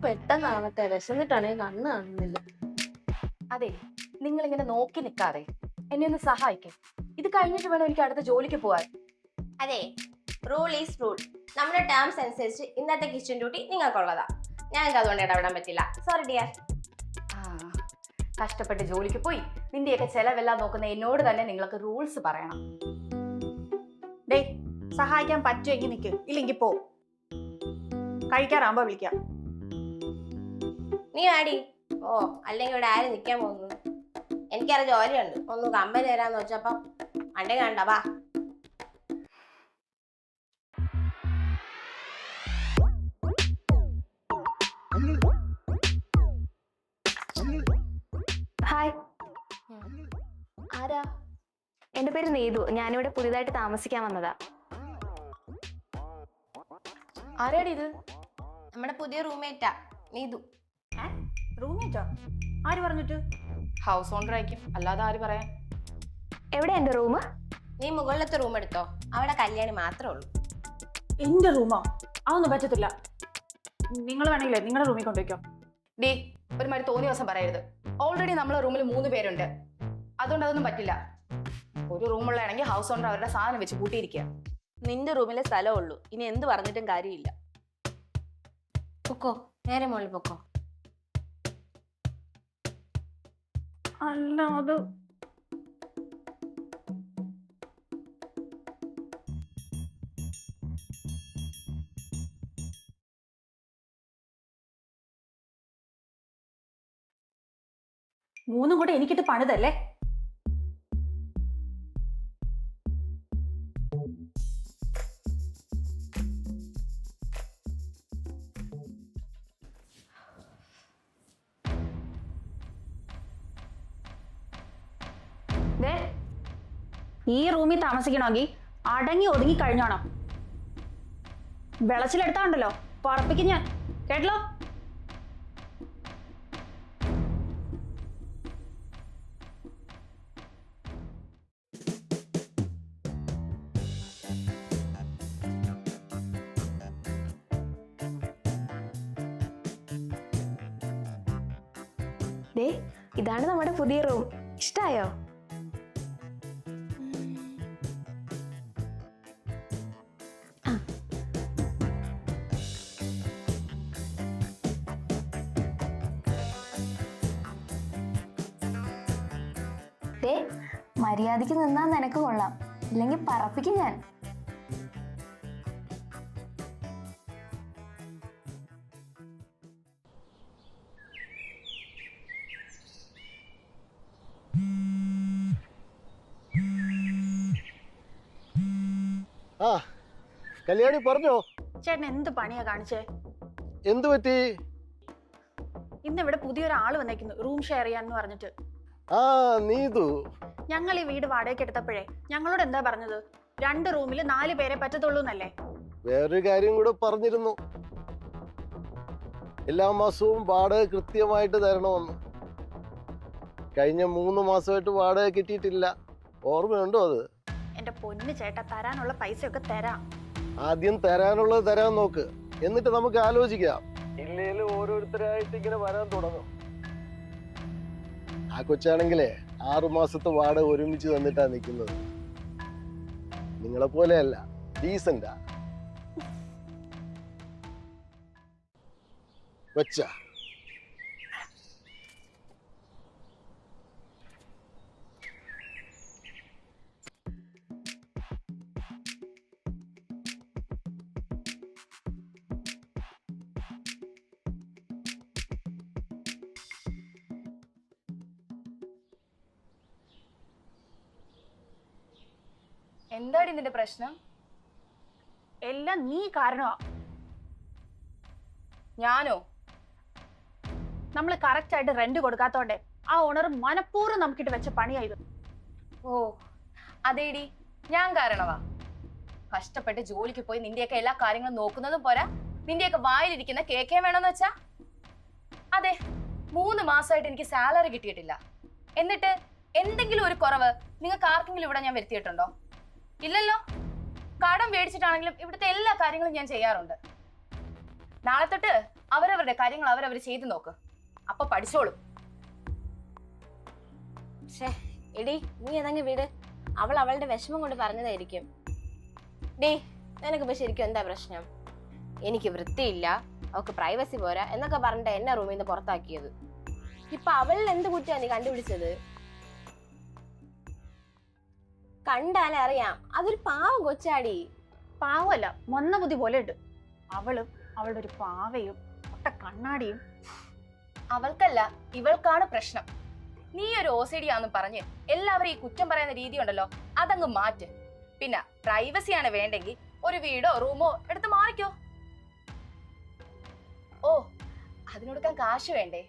പെട്ടെന്നാവട്ടെ, വിശന്നിട്ടാണെങ്കിൽ കണ്ണ് കാണുന്നില്ല. അതെ, നിങ്ങൾ ഇങ്ങനെ നോക്കി നിൽക്കാതെ എന്നെ ഒന്ന് സഹായിക്കേ. ഇത് കഴിഞ്ഞിട്ട് വേണം എനിക്ക് അടുത്ത ജോലിക്ക് പോവാൻ. അതെ, റൂൾ ഈസ് റൂൾ. നമ്മുടെ ടേംസ് അനുസരിച്ച് ഇന്നത്തെ കിച്ചൺ ഡ്യൂട്ടി നിങ്ങൾക്കുള്ളതാ. ഞങ്ങൾക്ക് അതുകൊണ്ട് ഇടപെടാൻ പറ്റില്ല. Sorry dear. കഷ്ടപ്പെട്ട് ജോലിക്ക് പോയി നിന്റെയൊക്കെ ചെലവെല്ലാം നോക്കുന്ന എന്നോട് തന്നെ നിങ്ങൾക്ക് റൂൾസ് പറയണം. ഡേ, സഹായിക്കാൻ പറ്റുമെങ്കിൽ നിൽക്ക്, ഇല്ലെങ്കിൽ പോ. കഴിക്കാറാകുമ്പോ വിളിക്കാം. നീ ആടി. ഓ, അല്ലെങ്കിൽ ഇവിടെ ആരും നിൽക്കാൻ പോകുന്നു. എനിക്കറിയാം ജോലിയുണ്ട്. ഒന്ന് കമ്പനി തരാന്ന് വെച്ചപ്പം അണ്ടേ കണ്ട വാ. ഹായ്, ആരാ? എന്റെ പേര് നീതു. ഞാനിവിടെ പുതിയതായിട്ട് താമസിക്കാൻ വന്നതാ. ആരാടി ഇത്? നമ്മുടെ പുതിയ റൂംമേറ്റാ നീതു. റൂംമേറ്റോ? ആര് പറഞ്ഞിട്ട്? ഹൗസ് ഓണർ ആയിരിക്കും, അല്ലാതെ ആര് പറയാൻ. എവിടെ എന്റെ റൂം? നീ മുകളിലത്തെ റൂം എടുത്തോ. അവിടെ കല്യാണി മാത്രമേ ഉള്ളൂ. എന്റെ റൂമോ? അതൊന്നും പറ്റത്തില്ല. നിങ്ങൾ വേണമെങ്കിലേ നിങ്ങളുടെ റൂമിൽ കൊണ്ടുവയ്ക്കോ. ഡേ, ഒരുമാതിരി തോന്നിയ ദിവസം പറയരുത്. ഓൾറെഡി നമ്മളെ റൂമിൽ 3 പേരുണ്ട്. അതുകൊണ്ട് അതൊന്നും പറ്റില്ല. ഒരു റൂമുള്ളതാണെങ്കിൽ ഹൗസ് ഓണർ അവരുടെ സാധനം വെച്ച് കൂട്ടിയിരിക്കുക. നിന്റെ റൂമിലെ സ്ഥലമേ ഉള്ളൂ, ഇനി എന്ത് പറഞ്ഞിട്ടും കാര്യമില്ല. പൊക്കോ, നേരെ മുകളിൽ പൊക്കോ. അല്ല, അത് മൂന്നും കൂടെ എനിക്കിട്ട് പണിതല്ലേ? ഈ റൂമിൽ താമസിക്കണമെങ്കിൽ അടങ്ങി ഒതുങ്ങി കഴിഞ്ഞോണം. വെളച്ചിലെടുത്താണ്ടല്ലോ പറപ്പിക്കും ഞാൻ, കേട്ടല്ലോ? ദേ, ഇതാണ് നമ്മുടെ പുതിയ റൂം. ഇഷ്ടായോ? ദേ, മര്യാദയ്ക്ക് നിന്നാ നിനക്ക് കൊള്ളാം, ഇല്ലെങ്കിൽ പറപ്പിക്കും ഞാൻ. ആ, കല്യാണി പറഞ്ഞോ. ചേട്ടൻ എന്ത് പണിയാ കാണിച്ചേ? എന്തു പറ്റി? ഇന്ന് ഇവിടെ പുതിയൊരാള് വന്നേക്കുന്നു, റൂം ഷെയർ ചെയ്യാന്ന് പറഞ്ഞിട്ട്. ആ, നീതു. ഞങ്ങൾ ഈ വീട് വാടകയ്ക്ക് എടുത്തപ്പോഴേ ഞങ്ങളോട് എന്താ പറഞ്ഞത്? 2 റൂമിൽ 4 പേരെ പറ്റത്തുള്ളൂ എന്നല്ലേ? വേറൊരു കാര്യം കൂടെ പറഞ്ഞിരുന്നു. എല്ലാ മാസവും വാടക കൃത്യമായിട്ട് തരണമെന്ന്. കഴിഞ്ഞ 3 മാസമായിട്ട് വാടക കിട്ടിയിട്ടില്ല. ഓർമ്മയുണ്ടോ അത്? എന്റെ പൊന്ന് ചേട്ടാ, തരാനുള്ള പൈസയൊക്കെ തരാം. ആദ്യം തരാനുള്ളത് തരാൻ നോക്ക്, എന്നിട്ട് നമുക്ക് ആലോചിക്കാം. ഇല്ലേലും ഓരോരുത്തരായിട്ട് ഇങ്ങനെ വരാൻ തുടങ്ങും. ആ കൊച്ചാണെങ്കിലേ 6 മാസത്തെ വാടക ഒരുമിച്ച് തന്നിട്ടാ നിൽക്കുന്നത്. നിങ്ങളെ പോലെയല്ല, ഡീസന്റാ. വെച്ച എന്താടി നിന്റെ പ്രശ്നം? എല്ലാം നീ കാരണമാ. ഞാനോ? നമ്മൾ കറക്റ്റ് ആയിട്ട് റെന്റ് കൊടുക്കാത്തോണ്ടേ ആ ഓണർ മനഃപൂർവ്വം നമുക്കിട്ട് വെച്ച പണിയായത്. ഓ, അതേടി, ഞാൻ കാരണവാ. കഷ്ടപ്പെട്ട് ജോലിക്ക് പോയി നിന്റെയൊക്കെ എല്ലാ കാര്യങ്ങളും നോക്കുന്നതും പോരാ, നിന്റെയൊക്കെ വായിലിരിക്കുന്ന കേക്കേ വേണമെന്ന് വെച്ചാ. അതെ, 3 മാസമായിട്ട് എനിക്ക് സാലറി കിട്ടിയിട്ടില്ല. എന്നിട്ട് എന്തെങ്കിലും ഒരു കുറവ് നിങ്ങൾക്ക് ആർക്കെങ്കിലും ഇവിടെ ഞാൻ വരുത്തിയിട്ടുണ്ടോ? ഇല്ലല്ലോ. കടം മേടിച്ചിട്ടാണെങ്കിലും ഇവിടുത്തെ എല്ലാ കാര്യങ്ങളും ഞാൻ ചെയ്യാറുണ്ട്. നാളെ തൊട്ട് അവരവരുടെ കാര്യങ്ങൾ അവരവർ ചെയ്തു നോക്ക്. അപ്പൊ പഠിച്ചോളും. ഷേ എടി, നീ ഏതെങ്കിലും വീട്, അവൾ അവളുടെ വിഷമം കൊണ്ട് പറഞ്ഞതായിരിക്കും. ഡേ, നിനക്കിപ്പോ ശരിക്കും എന്താ പ്രശ്നം? എനിക്ക് വൃത്തിയില്ല, അവൾക്ക് പ്രൈവസി പോരാ എന്നൊക്കെ പറഞ്ഞിട്ട് എന്നെ റൂമിൽ നിന്ന് പുറത്താക്കിയത്. ഇപ്പൊ അവളിൽ എന്ത് കുറ്റമാണ് നീ കണ്ടുപിടിച്ചത്? കണ്ടാലേ അറിയാം, അതൊരു പാവം കൊച്ചാടി. പാവല്ല, മൊന്ന ബുദ്ധി പോലെ ഉണ്ട്. അവളും അവളുടെ ഒരു പാവയും ഒട്ട കണ്ണാടിയും. അവൾക്കല്ല, ഇവൾക്കാണ് പ്രശ്നം. നീ ഒരു OCD ആണെന്ന് പറഞ്ഞ് എല്ലാവരും ഈ കുറ്റം പറയുന്ന രീതി ഉണ്ടല്ലോ, അതങ്ങ് മാറ്റ്. പിന്നെ പ്രൈവസിയാണ് വേണ്ടെങ്കിൽ ഒരു വീടോ റൂമോ എടുത്ത് മാറിക്കോ. ഓ, അതിനൊടുക്കാൻ കാശ് വേണ്ടേ?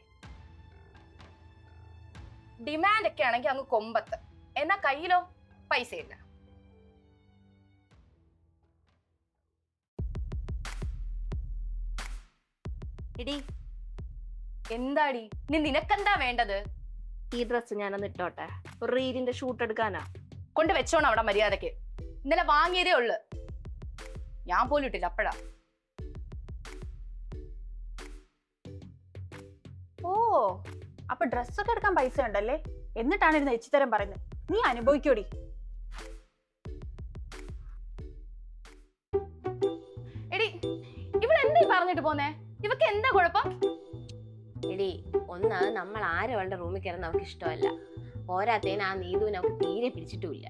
ഡിമാൻഡ് ഒക്കെ ആണെങ്കിൽ അങ്ങ് കൊമ്പത്ത്, എന്നാ കയ്യിലോ പൈസയില്ല. എടി, എന്താടി നിനക്കെന്താ വേണ്ടത്? ഈ ഡ്രസ് ഞാനൊന്ന് ഇട്ടോട്ടെ, ഒരു റീലിന്റെ ഷൂട്ട് എടുക്കാനാ. കൊണ്ട് വെച്ചോണം അവിടെ മര്യാദക്ക്. ഇന്നലെ വാങ്ങിയതേ ഉള്ളു, ഞാൻ പോലും ഇട്ടില്ല അപ്പഴാ. ഓ, അപ്പൊ ഡ്രസ്സൊക്കെ എടുക്കാൻ പൈസ ഉണ്ടല്ലേ? എന്നിട്ടാണ് ഇരുന്ന് എച്ചിത്തരം പറയുന്നത്. നീ അനുഭവിക്കോടി. എടി, ഇവളെന്തീ പറഞ്ഞിട്ട് പോന്നേ? ഇവക്ക് എന്താ കുഴപ്പം? എടി, ഒന്നാമത് നമ്മൾ ആരും അവളുടെ റൂമിൽ കയറുന്ന അവൾക്ക് ഇഷ്ടമല്ല. പോരാത്തേന് ആ നീതുവിനെ അവൾക്ക് തീരെ പിടിച്ചിട്ടുമില്ല.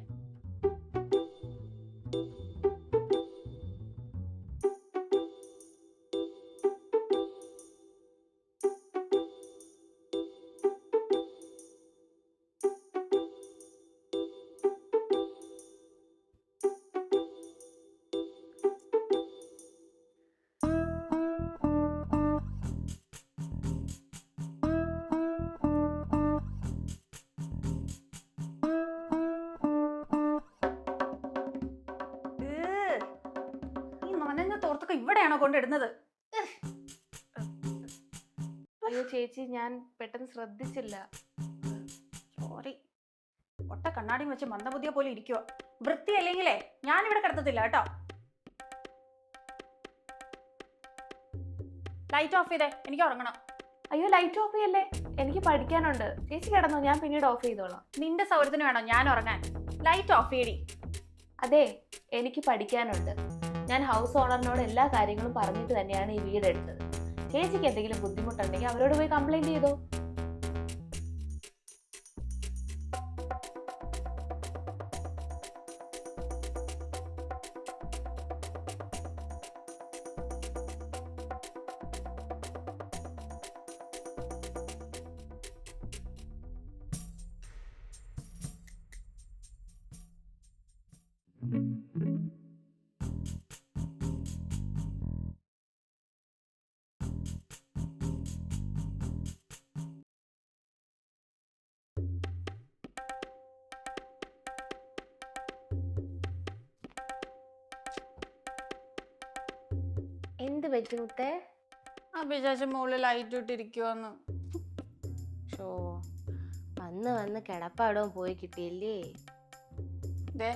ഈ നനഞ്ഞ തോർത്തൊക്കെ ഇവിടെയാണോ കൊണ്ടിടുന്നത്? അയ്യോ ചേച്ചി, ഞാൻ പെട്ടെന്ന് ശ്രദ്ധിച്ചില്ല. സോറി. ഒട്ട കണ്ണാടിയും വെച്ച് മന്ദബുദ്ധിയെ പോലെ ഇരിക്കുക. വൃത്തിയല്ലെങ്കിലേ ഞാനിവിടെ കിടത്തത്തില്ല കേട്ടോ. ലൈറ്റ് ഓഫ് ചെയ്തേ, എനിക്ക് ഉറങ്ങണം. അയ്യോ, ലൈറ്റ് ഓഫ് ചെയ്യല്ലേ, എനിക്ക് പഠിക്കാനുണ്ട്. ചേച്ചി കിടന്നോ, ഞാൻ പിന്നീട് ഓഫ് ചെയ്തോളാം. നിന്റെ സൗകര്യത്തിന് വേണോ ഞാൻ ഉറങ്ങാൻ? ലൈറ്റ് ഓഫ് ചെയ്യടി. അതെ, എനിക്ക് പഠിക്കാനുണ്ട്. ഞാൻ ഹൗസ് ഓണറിനോട് എല്ലാ കാര്യങ്ങളും പറഞ്ഞിട്ട് തന്നെയാണ് ഈ വീട് എടുത്തത്. ചേച്ചിക്ക് എന്തെങ്കിലും ബുദ്ധിമുട്ടുണ്ടെങ്കിൽ അവരോട് പോയി കംപ്ലൈന്റ് ചെയ്തോ. എന്ത് പറ്റി മുത്തേ? അഭിശാശം മുകളിൽ ലൈറ്റ് ഇട്ടിരിക്കുവന്ന്. ഷോ, വന്ന് വന്ന് കിടപ്പാടവും പോയി കിട്ടിയില്ലേ? ദേ,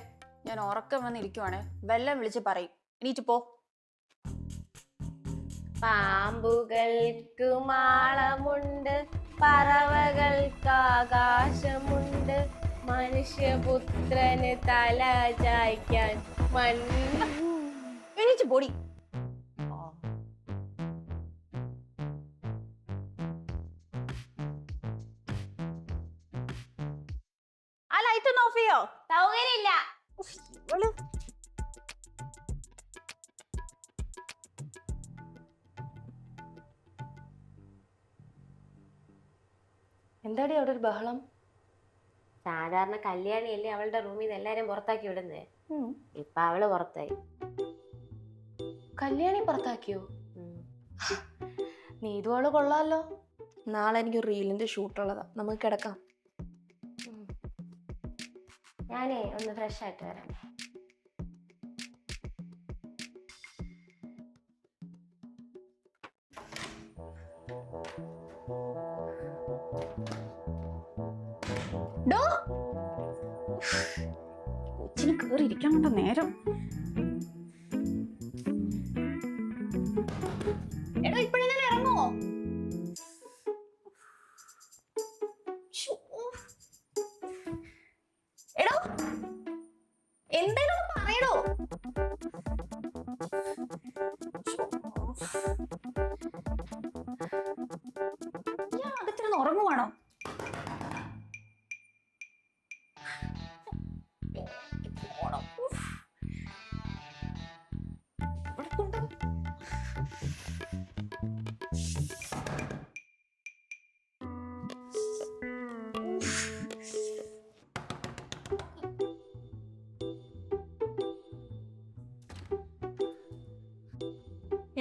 ഞാൻ ഉറക്കം വന്നിരിക്കുവാണേ, വെല്ലം വിളിച്ച് പറയും. എണീറ്റ് പോ. പാമ്പുകൾക്ക് മാളമുണ്ട്, പറവകൾക്ക് ആകാശമുണ്ട്, മനുഷ്യപുത്രന് തല ചായ്ക്കാൻ എണീറ്റ് പോടി. ആ ലൈറ്റ് ഒന്ന് ഓഫ് ചെയ്യോ? സൗകര്യമില്ല. എന്താടി അവിടെ ഒരു ബഹളം? സാധാരണ കല്യാണിയല്ലേ അവളുടെ റൂമിൽ നിന്ന് എല്ലാരും പുറത്താക്കി വിടുന്നേ. ഇപ്പൊ അവള് പുറത്തായി. കല്യാണി പുറത്താക്കിയോ? നീതുവാള് കൊള്ളാലോ. നാളെ എനിക്ക് റീലിന്റെ ഷൂട്ടുള്ളതാ, നമുക്ക് കിടക്കാം. ഞാനേ ഒന്ന് ഫ്രഷ് ആയിട്ട് വരാം. കൊച്ചിന് കേറി ഇരിക്കാൻ കണ്ട നേരം. എടോ, ഇപ്പോഴെങ്ങനെ ഇറങ്ങൂ?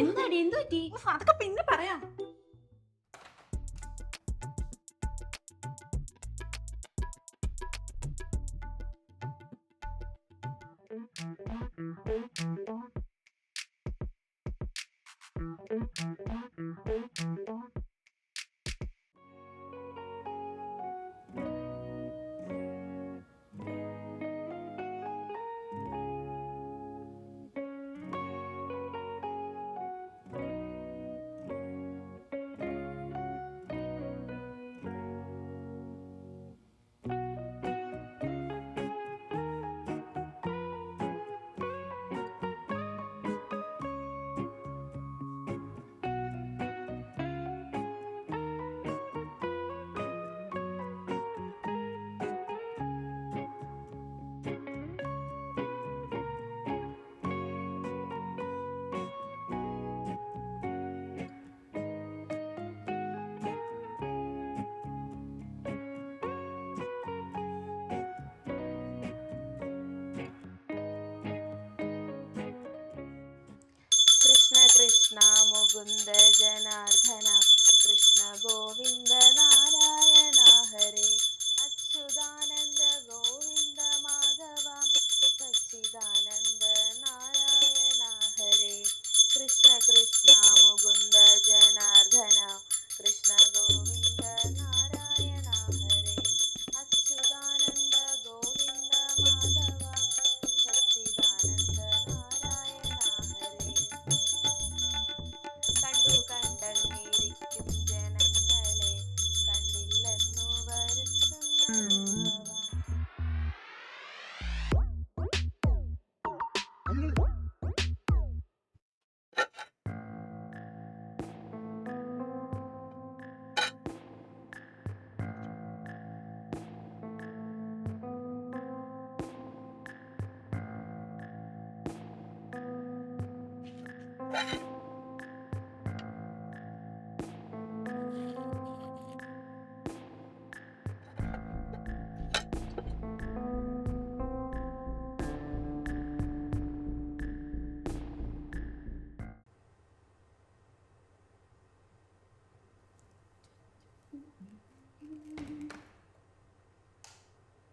എന്താടി എന്തു പറ്റി? അതൊക്കെ പിന്നെ പറയാം. കൃഷ്ണ കൃഷ്ണ മുകുന്ദ ജനാർദ്ദന കൃഷ്ണ ഗോവിന്ദ നാരായണ ഹരേ അച്യുതാനന്ദ ഗോവിന്ദ മാധവ സച്ചിദാനന്ദ നാരായണ ഹരേ കൃഷ്ണ കൃഷ്ണ മുകുന്ദ ജനാർദ്ദന കൃഷ്ണ ഗോവിന്ദ നാരായണ ഹരേ അച്യുതാനന്ദ ഗോവിന്ദ മാധവ സച്ചിദാനന്ദ നാരായണ ഹരേ കണ്ടു കണ്ടങ്ങിരിക്കും ജനങ്ങളെ കണ്ടില്ലെന്നു വരുത്തുന്ന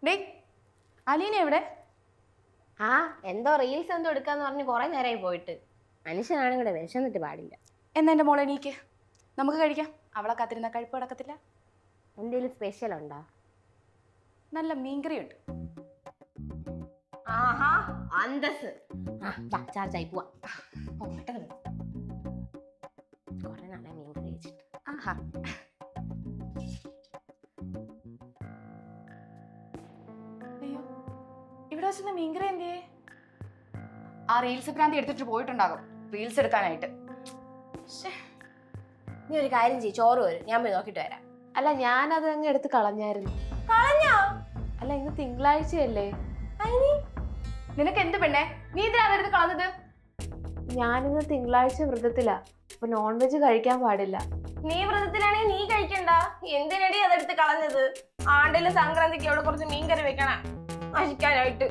ഡേ അലീന എവിടെ? ആ എന്തോ റീൽസ് എന്തോ എടുക്കാന്ന് പറഞ്ഞ് കുറെ നേരമായി പോയിട്ട്. മനുഷ്യനാണ് ഇവിടെ വിശന്നിട്ട് പാടില്ല. എന്നാ എൻ്റെ മോളെ എണീക്ക്, നമുക്ക് കഴിക്കാം. അവളെ കാത്തിരുന്ന കഴിപ്പ് കിടക്കത്തില്ല. എന്തെങ്കിലും സ്പെഷ്യൽ ഉണ്ടോ? നല്ല മീൻകറി ഉണ്ട്. ആഹാ അന്തസ്. ചാർജായി പോവാ. കുറെ നാളെ മീൻകറി കഴിച്ചിട്ട്. ആഹാ അയ്യോ, ഇവിടെ വെച്ചിരുന്ന മീൻകറി എന്തേ? ആ റീൽസ് പ്രാന്തി എടുത്തിട്ട് പോയിട്ടുണ്ടാകും റീൽസ് എടുക്കാനായിട്ട്. നീ ഒരു കാര്യം ചെയ്യ്, ചോറ് വരും, ഞാൻ പോയി നോക്കിട്ട് വരാം. അല്ല, ഞാനത് അങ്ങ് എടുത്ത് കളഞ്ഞായിരുന്നു. കളഞ്ഞോ? അല്ല, ഇന്ന് തിങ്കളാഴ്ചയല്ലേ? നിനക്ക് എന്ത് പെണ്ണേ, നീ എന്തിനാ അതെടുത്ത് കളഞ്ഞത്? ഞാനിന്ന് തിങ്കളാഴ്ച വ്രതത്തിലാ, അപ്പൊ നോൺ വെജ് കഴിക്കാൻ പാടില്ല. നീ വ്രതത്തിലാണെങ്കിൽ നീ കഴിക്കണ്ട. എന്തിനടി അതെടുത്ത് കളഞ്ഞത്? ആണ്ടില് സംക്രാന്തിക്ക് അവിടെ കുറച്ച് മീൻകറി വെക്കണം നശിക്കാനായിട്ട്.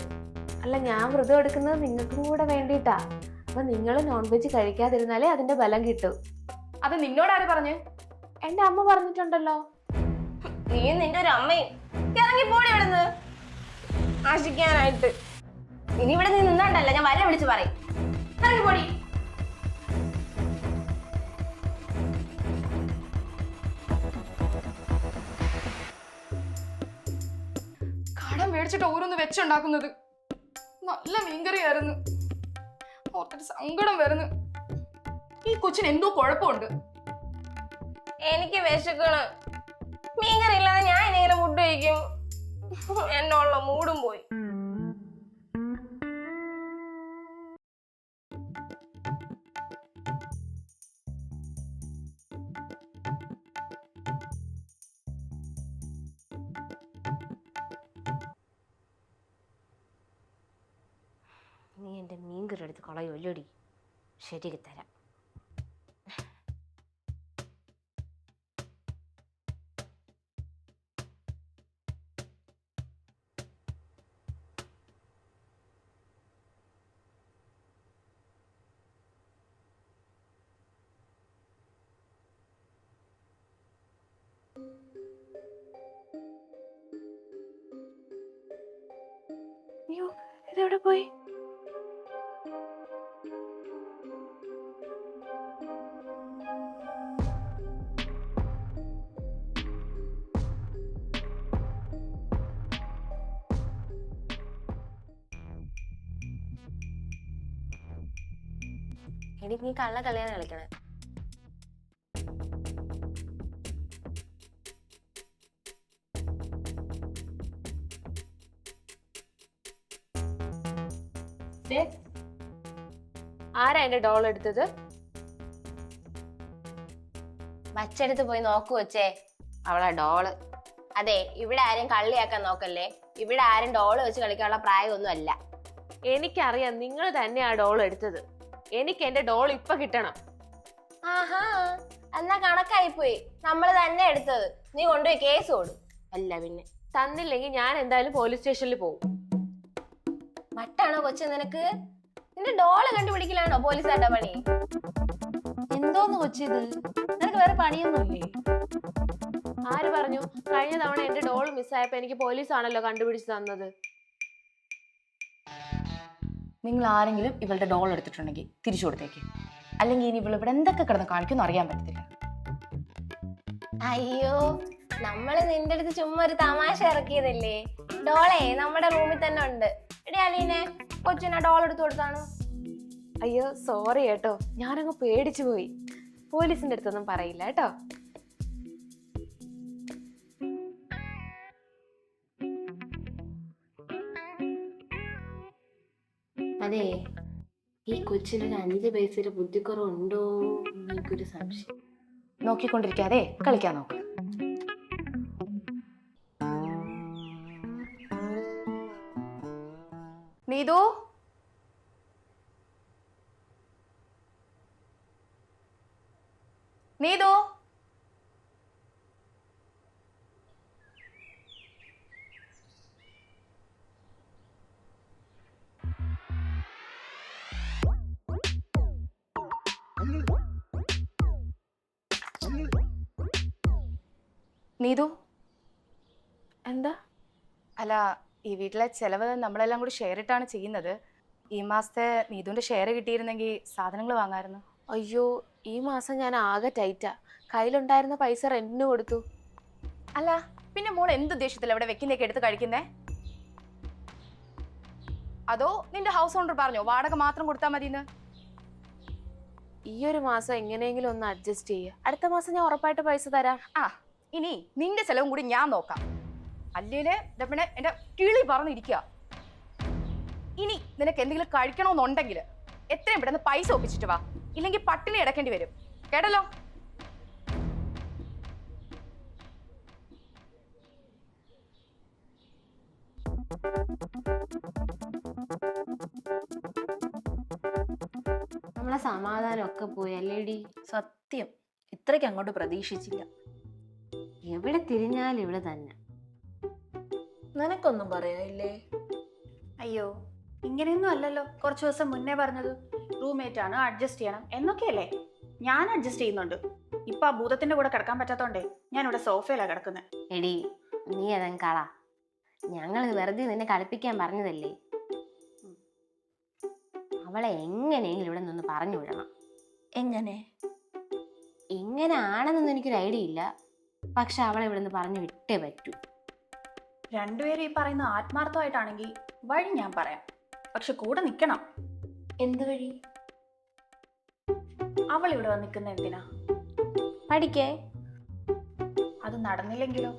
അല്ല, ഞാൻ വ്രതം എടുക്കുന്നത് നിങ്ങൾക്കും കൂടെ വേണ്ടിയിട്ടാ. അപ്പൊ നിങ്ങൾ നോൺ വെജ് കഴിക്കാതിരുന്നാലേ അതിന്റെ ബലം കിട്ടൂ. അത് നിന്നോടാര് പറഞ്ഞു? എന്റെ അമ്മ പറഞ്ഞിട്ടുണ്ടല്ലോ. നീ നിന്റെ ഒരു അമ്മയും ഇറങ്ങി പോടി ഇവിടുന്ന് നശിക്കാനായിട്ട്. ഇനി ഇവിടെ നീ നിന്നാണ്ടല്ല, ഞാൻ വരെ വിളിച്ച് പറയും. ഇറങ്ങി പോടി. കടം മേടിച്ചിട്ട് ഓരോന്ന് വെച്ചുണ്ടാക്കുന്നത്. നല്ല മീൻകറിയായിരുന്നു. ഓർത്തിട്ട് സങ്കടം വരുന്നു. ഈ കൊച്ചിന് എന്തോ കുഴപ്പമുണ്ട്. എനിക്ക് വിശക്കണ്. മീൻകറി ഇല്ലാതെ ഞാൻ ഇങ്ങനെ ഫുഡ് കഴിക്കും. എന്നുള്ള മൂടും പോയി. നീ എൻ്റെ മീൻകറി എടുത്ത് കളയുമല്ലോടി. ശരിക്ക് തരാം. അയ്യോ, ഇതെവിടെ പോയി? എടി നീ കള്ള കളിയാണ് കളിക്കണേ. ആരാ എന്റെ ഡോൾ എടുത്തത്? വച്ചെടുത്ത് പോയി നോക്കു വെച്ചേ, അവളെ ഡോള്. അതെ, ഇവിടെ ആരും കള്ളിയാക്കാൻ നോക്കല്ലേ. ഇവിടെ ആരും ഡോള് വെച്ച് കളിക്കാനുള്ള പ്രായമൊന്നും അല്ല. എനിക്കറിയാം നിങ്ങൾ തന്നെയാ ഡോൾ എടുത്തത്. എനിക്ക് എന്റെ ഡോൾ ഇപ്പൊ കിട്ടണം. ആഹാ, എന്നാ കണക്കായിപ്പോയി. നമ്മള് തന്നെ എടുത്തത്. നീ കൊണ്ടുപോയി കേസ് കൊടു. അല്ല പിന്നെ തന്നില്ലെങ്കിൽ ഞാൻ എന്തായാലും പോലീസ് സ്റ്റേഷനിൽ പോകും. മട്ടാണോ കൊച്ചു നിനക്ക്? നിന്റെ ഡോള് കണ്ടുപിടിക്കലാണോ പോലീസുകാരുടെ പണി? എന്തോന്ന് കൊച്ചിത്? നിനക്ക് വേറെ പണിയൊന്നുമില്ലേ? ആര് പറഞ്ഞു? കഴിഞ്ഞ തവണ എന്റെ ഡോൾ മിസ്സായപ്പോ എനിക്ക് പോലീസാണല്ലോ കണ്ടുപിടിച്ച് തന്നത്. നിങ്ങൾ ആരെങ്കിലും ഇവളുടെ ഡോൾ എടുത്തിട്ടുണ്ടെങ്കിൽ തിരിച്ചു കൊടുത്തേക്ക്. അല്ലെങ്കിൽ ഇനി ഇവൾ ഇവിടെ എന്തൊക്കെ കിടന്ന് കാണിക്കുമെന്ന് അറിയാൻ പറ്റത്തില്ല. അയ്യോ, നമ്മള് നിന്റെ അടുത്ത് ചുമ്മാ ഒരു തമാശ ഇറക്കിയതല്ലേ. ഡോളേ നമ്മുടെ റൂമിൽ തന്നെ ഉണ്ട്. എടി അലീനെ, കൊച്ചിനെ ഡോൾ എടുത്തു കൊടുത്താണ്. അയ്യോ സോറി കേട്ടോ, ഞാനങ്ങ് പേടിച്ചു പോയി. പോലീസിന്റെ അടുത്തൊന്നും പറയില്ല കേട്ടോ. അതെ, ഈ കൊച്ചിനൊരു 5 പൈസയുടെ ബുദ്ധിക്കുറവുണ്ടോ എനിക്കൊരു സംശയം. നോക്കിക്കൊണ്ടിരിക്കാതെ കളിക്കാൻ നോക്ക്. നീതു, നീതു, നീതു. എന്താ? അല്ല, ഈ വീട്ടിലെ ചെലവ് നമ്മളെല്ലാം കൂടി ഷെയർ ഇട്ടാണ് ചെയ്യുന്നത്. ഈ മാസത്തെ നീതുവിന്റെ ഷെയർ കിട്ടിയിരുന്നെങ്കിൽ സാധനങ്ങൾ വാങ്ങായിരുന്നു. അയ്യോ, ഈ മാസം ഞാൻ ആകെ ടൈറ്റാ. കയ്യിലുണ്ടായിരുന്ന പൈസ റെന്റിന് കൊടുത്തു. അല്ല, പിന്നെ മോൾ എന്ത് ഉദ്ദേശത്തില്ല ഇവിടെ വെക്കുന്നതൊക്കെ എടുത്ത് കഴിക്കുന്നേ? അതോ നിന്റെ ഹൗസ് ഓണർ പറഞ്ഞോ വാടക മാത്രം കൊടുത്താൽ മതിന്ന്? ഈ ഒരു മാസം എങ്ങനെയെങ്കിലും ഒന്ന് അഡ്ജസ്റ്റ് ചെയ്യുക. അടുത്ത മാസം ഞാൻ ഉറപ്പായിട്ട് പൈസ തരാം. ആ, ഇനി നിന്റെ ചെലവും കൂടി ഞാൻ നോക്കാം. അല്ലേല് പിന്നെ എന്റെ കിളി പറഞ്ഞിരിക്കുക. ഇനി നിനക്ക് എന്തെങ്കിലും കഴിക്കണമെന്നുണ്ടെങ്കിൽ എത്രയും പെട്ടെന്ന് പൈസ ഒപ്പിച്ചിട്ട് വാ, ഇല്ലെങ്കിൽ പട്ടിണി അടക്കേണ്ടി വരും. കേട്ടല്ലോ? നമ്മളെ സമാധാനം ഒക്കെ പോയി അല്ലേടി? സത്യം, ഇത്രയ്ക്ക് അങ്ങോട്ട് പ്രതീക്ഷിച്ചില്ല. എവിടെ തിരിഞ്ഞാലും ഇവിടെ തന്നെ. നിനക്കൊന്നും പറയാനില്ലേ? അയ്യോ, ഇങ്ങനെയൊന്നും അല്ലല്ലോ കുറച്ച് ദിവസം മുന്നേ പറഞ്ഞത്. റൂംമേറ്റ് ആണ്, അഡ്ജസ്റ്റ് ചെയ്യണം എന്നൊക്കെയല്ലേ. ഞാൻ അഡ്ജസ്റ്റ് ചെയ്യുന്നുണ്ട്. ഇപ്പൊ ആ ഭൂതത്തിന്റെ കൂടെ കിടക്കാൻ പറ്റാത്തോണ്ടേ ഞാനിവിടെ സോഫയിലാണ് കിടക്കുന്നത്. എടി നീ അതങ്ങ് കള. ഞങ്ങൾ വെറുതെ നിന്നെ കളിപ്പിക്കാൻ പറഞ്ഞതല്ലേ. അവളെ എങ്ങനെയെങ്കിലും ഇവിടെ നിന്ന് പറഞ്ഞു വിടണം. എങ്ങനെ? എങ്ങനെ ആണെന്നൊന്നും എനിക്കൊരു ഐഡിയ ഇല്ല. പക്ഷെ അവളെ ഇവിടെ നിന്ന് പറഞ്ഞു വിട്ടേ പറ്റൂ. രണ്ടുപേരും ഈ പറയുന്ന ആത്മാർത്ഥമായിട്ടാണെങ്കിൽ വഴി ഞാൻ പറയാം. പക്ഷെ കൂടെ നിൽക്കണം. എന്ത് വഴി? അവൾ ഇവിടെ വന്ന് നിൽക്കുന്ന എന്തിനാ? പഠിക്കേ. അത് നടന്നില്ലെങ്കിലോ?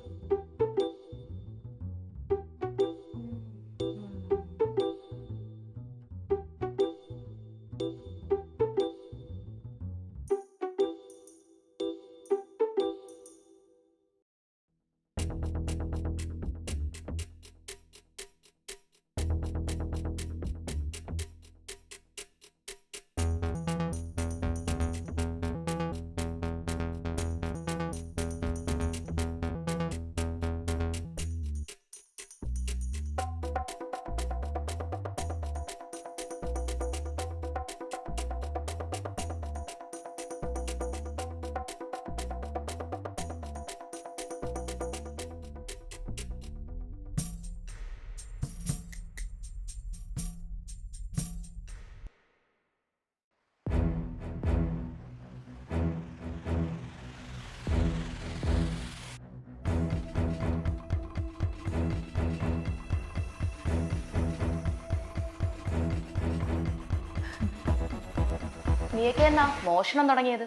നീയൊക്കെ എന്നാ മോഷണം തുടങ്ങിയത്?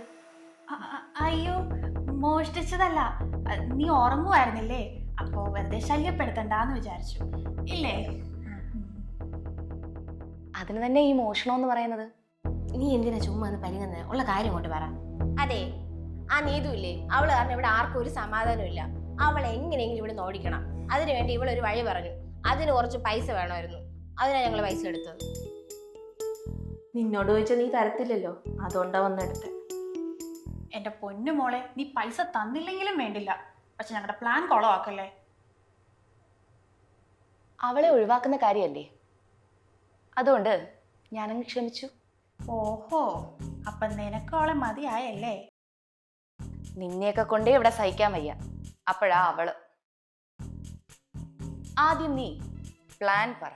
അയ്യോ, മോഷ്ടിച്ചതല്ല. നീ ഉറങ്ങുമായിരുന്നില്ലേ, അപ്പോ വെറുതെ ശല്യപ്പെടുത്തണ്ടെന്ന് വിചാരിച്ചു ഇല്ലേ? അതിന് തന്നെ ഈ മോഷണം എന്ന് പറയുന്നത്. നീ എന്തിനാ ചുമ്മാ ഒന്ന് പരിങ്ങുന്നത്? ഉള്ള കാര്യം കൊണ്ട് പറ. അതെ, ആ നീതു ഇല്ലേ, അവള് കാരണം ഇവിടെ ആർക്കും ഒരു സമാധാനം ഇല്ല. അവളെ എങ്ങനെയെങ്കിലും ഇവിടെ ഓടിക്കണം. അതിനുവേണ്ടി ഇവളൊരു വഴി പറഞ്ഞു. അതിന് കുറച്ച് പൈസ വേണമായിരുന്നു. അതിനാ ഞങ്ങൾ പൈസ എടുത്തത്. നിന്നോട് ചോദിച്ചാൽ നീ തരത്തില്ലല്ലോ, അതുകൊണ്ടാ വന്നെടുത്തത്. എന്റെ പൊന്നു മോളെ, നീ പൈസ തന്നില്ലെങ്കിലും വേണ്ടില്ല, പക്ഷെ ഞങ്ങളുടെ പ്ലാൻ കുളമാക്കല്ലേ. അവളെ ഒഴിവാക്കുന്ന കാര്യമല്ലേ, അതുകൊണ്ട് ഞാനങ്ങ് ക്ഷമിച്ചു. ഓഹോ, അപ്പൊ നിനക്ക് അവളെ മതിയായല്ലേ? നിന്നെയൊക്കെ കൊണ്ടേ ഇവിടെ സഹിക്കാൻ വയ്യ. അപ്പോഴാ അവള്. ആദ്യം നീ പ്ലാൻ പറ.